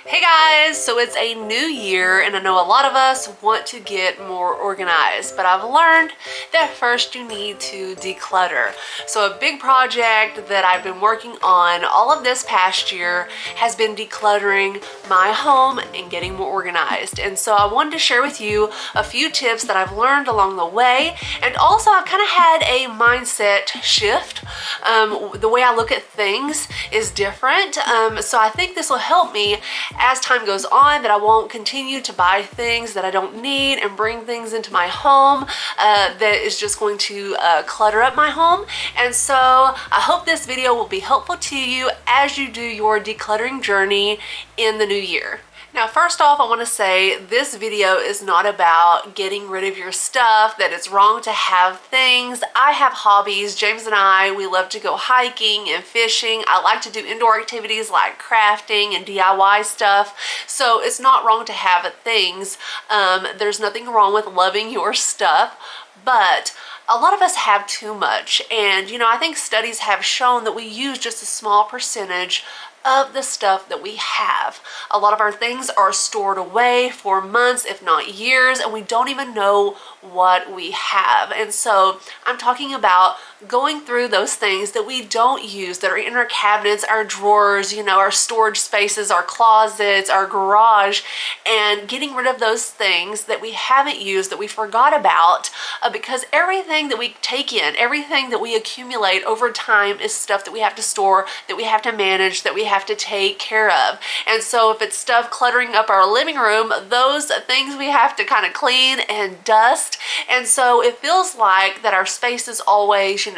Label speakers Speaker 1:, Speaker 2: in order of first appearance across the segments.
Speaker 1: Hey guys, so it's a new year and I know a lot of us want to get more organized, but I've learned that first you need to declutter. So a big project that I've been working on all of this past year has been decluttering my home and getting more organized. And so I wanted to share with you a few tips that I've learned along the way, and also I've kind of had a mindset shift. The way I look at things is different, so I think this will help me as time goes on, that I won't continue to buy things that I don't need and bring things into my home that is just going to clutter up my home. And so I hope this video will be helpful to you as you do your decluttering journey in the new year. Now, first off, I want to say this video is not about getting rid of your stuff, that it's wrong to have things. I have hobbies. James and I, we love to go hiking and fishing. I like to do indoor activities like crafting and DIY stuff. So it's not wrong to have things. There's nothing wrong with loving your stuff, but a lot of us have too much. And, I think studies have shown that we use just a small percentage of the stuff that we have. A lot of our things are stored away for months, if not years, and we don't even know what we have. And so I'm talking about going through those things that we don't use, that are in our cabinets, our drawers, our storage spaces, our closets, our garage, and getting rid of those things that we haven't used, that we forgot about, because everything that we take in, everything that we accumulate over time is stuff that we have to store, that we have to manage, that we have to take care of. And so if it's stuff cluttering up our living room, those things we have to kind of clean and dust. And so it feels like that our space is always,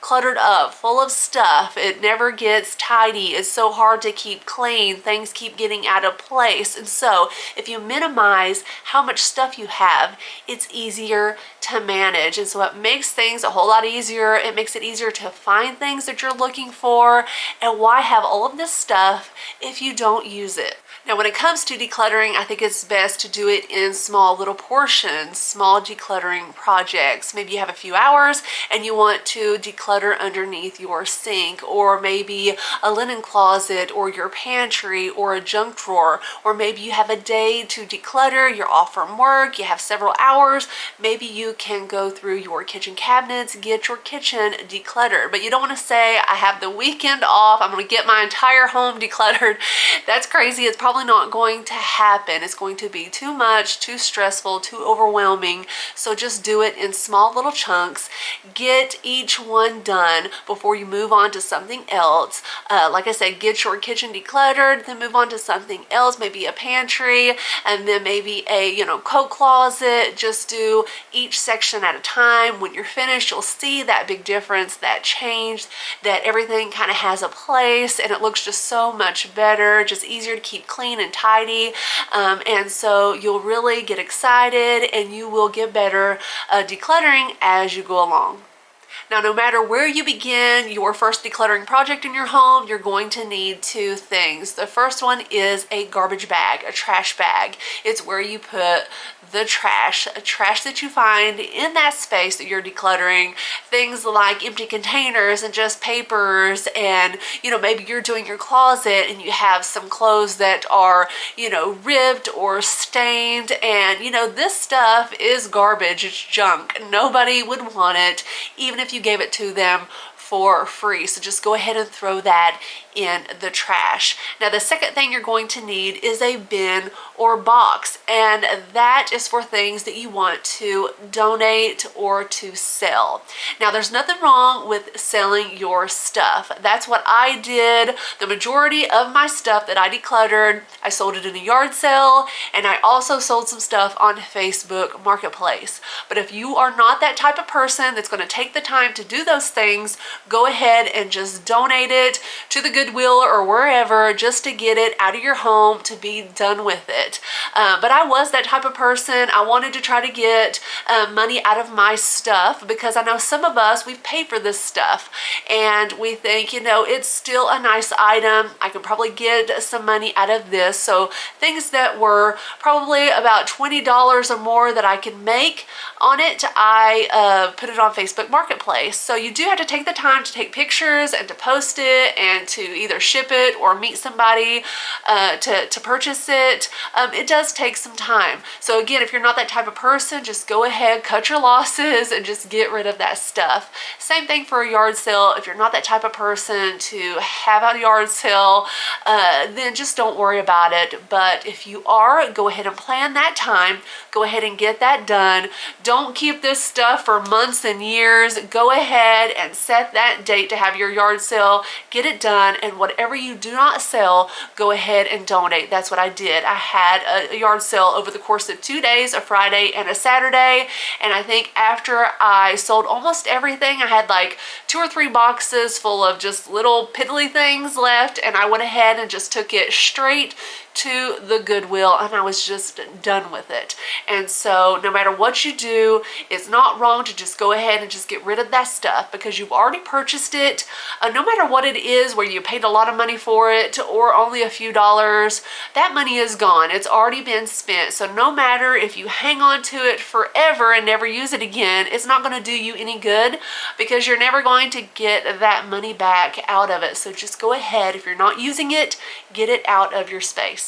Speaker 1: cluttered up, full of stuff. It never gets tidy. It's so hard to keep clean. Things keep getting out of place. And so if you minimize how much stuff you have, it's easier to manage. And so it makes things a whole lot easier. It makes it easier to find things that you're looking for. And why have all of this stuff if you don't use it? Now, when it comes to decluttering, I think it's best to do it in small little portions, small decluttering projects. Maybe you have a few hours and you want to declutter underneath your sink, or maybe a linen closet, or your pantry, or a junk drawer, or maybe you have a day to declutter, you're off from work, you have several hours, maybe you can go through your kitchen cabinets, get your kitchen decluttered. But you don't want to say, I have the weekend off, I'm going to get my entire home decluttered. That's crazy. It's probably not going to happen. It's going to be too much, too stressful, too overwhelming. So just do it in small little chunks. Get each one done before you move on to something else. Like I said, get your kitchen decluttered, then move on to something else, maybe a pantry, and then maybe a coat closet. Just do each section at a time. When you're finished, you'll see that big difference, that change, that everything kind of has a place and it looks just so much better, just easier to keep clean and tidy. And so you'll really get excited and you will get better decluttering as you go along. Now, no matter where you begin your first decluttering project in your home, you're going to need two things. The first one is a garbage bag, a trash bag. It's where you put the trash that you find in that space that you're decluttering. Things like empty containers and just papers, and maybe you're doing your closet and you have some clothes that are ripped or stained, and this stuff is garbage, it's junk. Nobody would want it, even if you gave it to them for free. So just go ahead and throw that in the trash. Now, the second thing you're going to need is a bin or box, and that is for things that you want to donate or to sell. Now, there's nothing wrong with selling your stuff. That's what I did. The majority of my stuff that I decluttered, I sold it in a yard sale, and I also sold some stuff on Facebook Marketplace. But if you are not that type of person that's going to take the time to do those things, go ahead and just donate it to the Goodwill or wherever, just to get it out of your home, to be done with it. But I was that type of person. I wanted to try to get money out of my stuff, because I know some of us, we've paid for this stuff and we think, it's still a nice item. I can probably get some money out of this. So things that were probably about $20 or more that I could make on it, I put it on Facebook Marketplace. So you do have to take the time to take pictures and to post it and to either ship it or meet somebody to purchase it, it does take some time. So again, if you're not that type of person, just go ahead, cut your losses, and just get rid of that stuff. Same thing for a yard sale. If you're not that type of person to have a yard sale, then just don't worry about it. But if you are, go ahead and plan that time. Go ahead and get that done. Don't keep this stuff for months and years. Go ahead and set that date to have your yard sale. Get it done, and whatever you do not sell, go ahead and donate. That's what I did. I had a yard sale over the course of 2 days, a Friday and a Saturday, and I think after I sold almost everything, I had like 2 or 3 boxes full of just little piddly things left, and I went ahead and just took it straight to the Goodwill, and I was just done with it. And so no matter what you do, it's not wrong to just go ahead and just get rid of that stuff, because you've already purchased it. No matter what it is, where you paid a lot of money for it or only a few dollars, that money is gone. It's already been spent. So no matter if you hang on to it forever and never use it again, it's not going to do you any good, because you're never going to get that money back out of it. So just go ahead, if you're not using it, get it out of your space.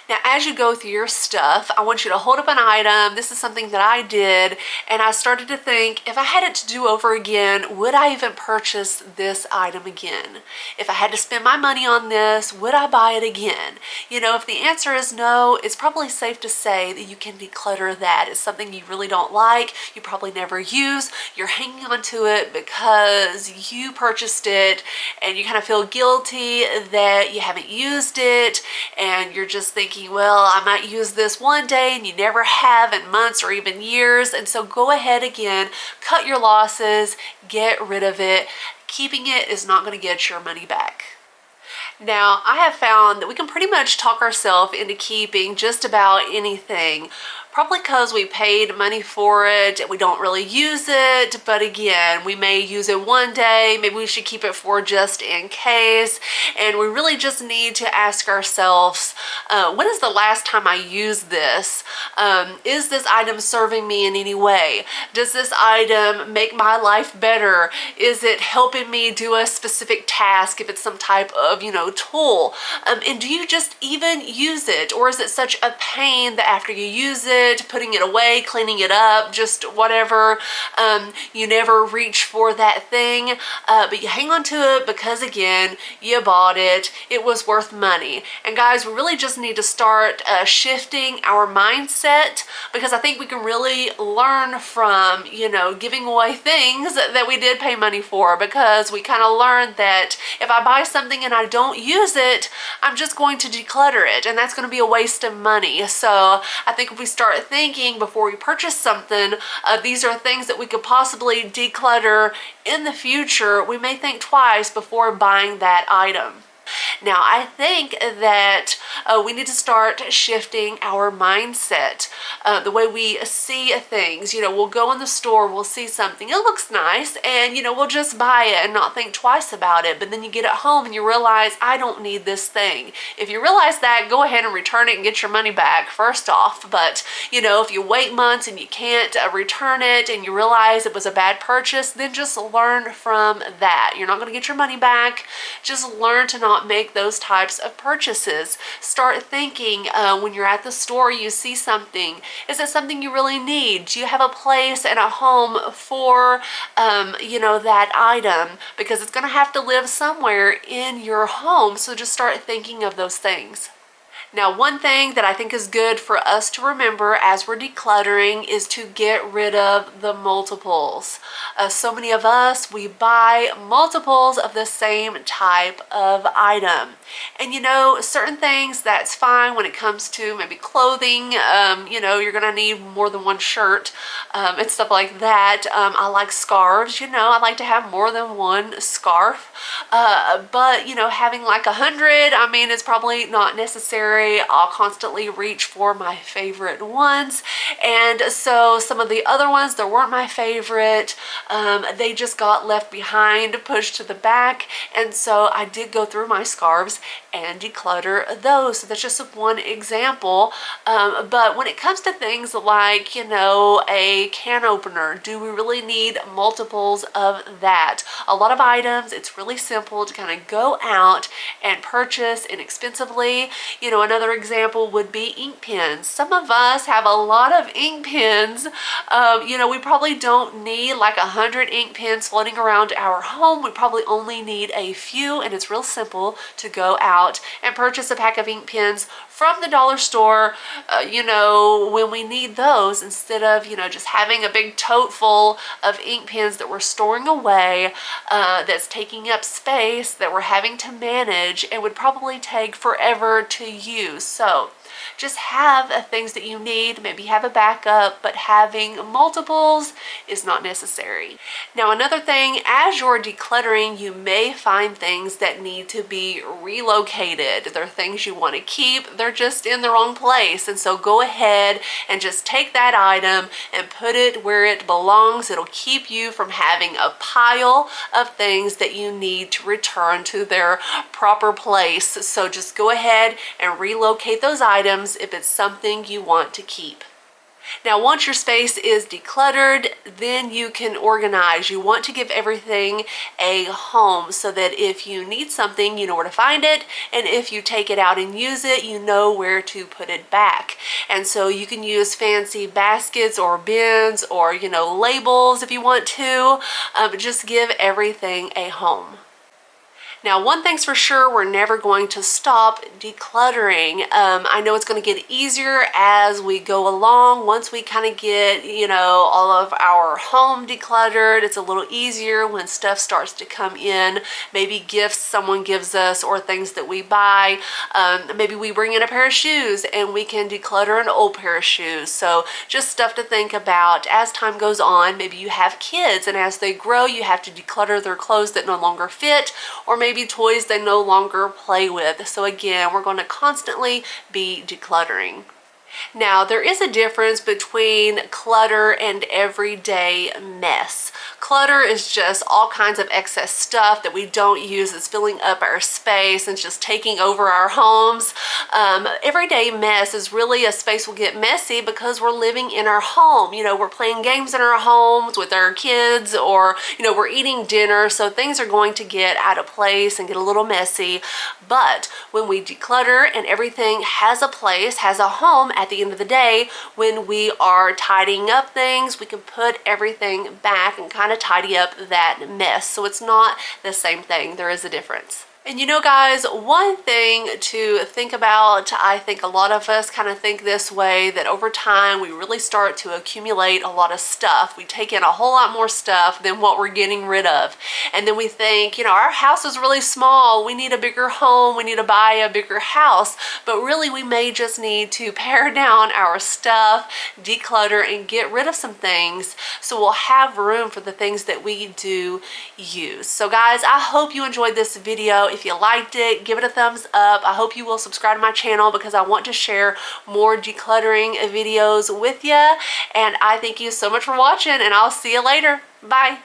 Speaker 1: Now, as you go through your stuff, I want you to hold up an item. This is something that I did, and I started to think, if I had it to do over again, would I even purchase this item again? If I had to spend my money on this, would I buy it again? You know, if the answer is no, it's probably safe to say that you can declutter that. It's something you really don't like, you probably never use, you're hanging on to it because you purchased it, and you kind of feel guilty that you haven't used it, and you're just thinking, well, I might use this one day, and you never have in months or even years. And so go ahead again, cut your losses, get rid of it. Keeping it is not going to get your money back. Now, I have found that we can pretty much talk ourselves into keeping just about anything. Probably because we paid money for it and we don't really use it, but again, we may use it one day, maybe we should keep it for just in case, and we really just need to ask ourselves, when is the last time I used this? Is this item serving me in any way? Does this item make my life better? Is it helping me do a specific task if it's some type of, tool? And do you just even use it? Or is it such a pain that after you use it, putting it away, cleaning it up, just whatever, you never reach for that thing, but you hang on to it because, again, you bought it, it was worth money. And guys, we really just need to start shifting our mindset, because I think we can really learn from, giving away things that we did pay money for, because we kind of learned that if I buy something and I don't use it, I'm just going to declutter it, and that's going to be a waste of money. So I think if we start thinking before we purchase something, these are things that we could possibly declutter in the future, we may think twice before buying that item. Now, I think that we need to start shifting our mindset, the way we see things. We'll go in the store, we'll see something, it looks nice, and we'll just buy it and not think twice about it. But then you get it home and you realize, I don't need this thing. If you realize that, go ahead and return it and get your money back, first off. But if you wait months and you can't return it, and you realize it was a bad purchase, then just learn from that. You're not going to get your money back. Just learn to not make those types of purchases. Start thinking, when you're at the store, you see something, is it something you really need? Do you have a place and a home for that item? Because it's going to have to live somewhere in your home. So just start thinking of those things. Now, one thing that I think is good for us to remember as we're decluttering is to get rid of the multiples. So many of us, we buy multiples of the same type of item. And certain things, that's fine when it comes to maybe clothing. You're gonna need more than one shirt and stuff like that. I like scarves, I like to have more than one scarf. But having like 100, it's probably not necessary. I'll constantly reach for my favorite ones, and so some of the other ones that weren't my favorite, they just got left behind, pushed to the back. And so I did go through my scarves and declutter those. So that's just one example. But when it comes to things like, you know, a can opener, do we really need multiples of that? A lot of items, it's really simple to kind of go out and purchase inexpensively. You know, another example would be ink pens. Some of us have a lot of ink pens. You know, we probably don't need like 100 ink pens floating around our home. We probably only need a few, and it's real simple to go out and purchase a pack of ink pens from the dollar store, you know, when we need those, instead of, you know, just having a big tote full of ink pens that we're storing away, that's taking up space, that we're having to manage, and would probably take forever to use. So just have things that you need, maybe have a backup, but having multiples is not necessary. Now, another thing, as you're decluttering, you may find things that need to be relocated. They're things you want to keep, they're just in the wrong place. And so go ahead and just take that item and put it where it belongs. It'll keep you from having a pile of things that you need to return to their proper place. So just go ahead and relocate those items if it's something you want to keep. Now, once your space is decluttered, then you can organize. You want to give everything a home so that if you need something, you know where to find it, and if you take it out and use it, you know where to put it back. And so you can use fancy baskets or bins or, you know, labels if you want to, but just give everything a home. Now, one thing's for sure, we're never going to stop decluttering. I know it's going to get easier as we go along. Once we kind of get, you know, all of our home decluttered, it's a little easier when stuff starts to come in. Maybe gifts someone gives us or things that we buy. Maybe we bring in a pair of shoes and we can declutter an old pair of shoes. So just stuff to think about as time goes on. Maybe you have kids, and as they grow, you have to declutter their clothes that no longer fit, or maybe toys they no longer play with. So again, we're going to constantly be decluttering. Now, there is a difference between clutter and everyday mess. Clutter is just all kinds of excess stuff that we don't use. It's filling up our space and just taking over our homes. Everyday mess is really a space will get messy because we're living in our home. You know, we're playing games in our homes with our kids, or, you know, we're eating dinner. So things are going to get out of place and get a little messy. But when we declutter and everything has a place, has a home, at the end of the day, when we are tidying up things, we can put everything back and kind of tidy up that mess. So it's not the same thing. There is a difference. And you know, guys, one thing to think about, I think a lot of us kind of think this way, that over time we really start to accumulate a lot of stuff. We take in a whole lot more stuff than what we're getting rid of. And then we think, you know, our house is really small, we need a bigger home, we need to buy a bigger house. But really, we may just need to pare down our stuff, declutter, and get rid of some things so we'll have room for the things that we do use. So guys, I hope you enjoyed this video. If you liked it, give it a thumbs up. I hope you will subscribe to my channel because I want to share more decluttering videos with you. And I thank you so much for watching, and I'll see you later. Bye.